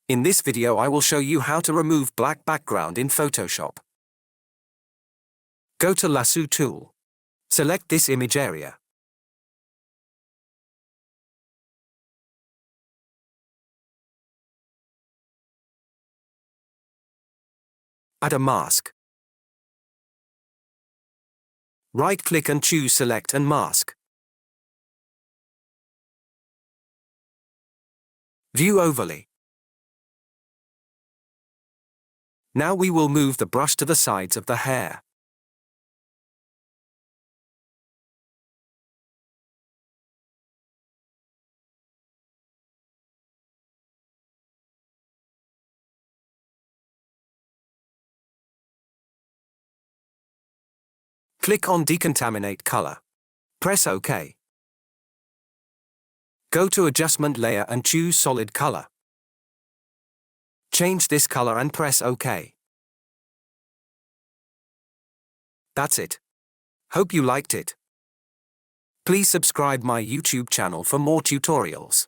In this video I will show you how to remove black background in Photoshop. Go to Lasso tool. Select this image area. Add a mask. Right-click and choose Select and Mask. View Overlay. Now we will move the brush to the sides of the hair. Click on Decontaminate Color. Press OK. Go to Adjustment Layer and choose Solid Color. Change this color and press OK. That's it. Hope you liked it. Please subscribe my YouTube channel for more tutorials.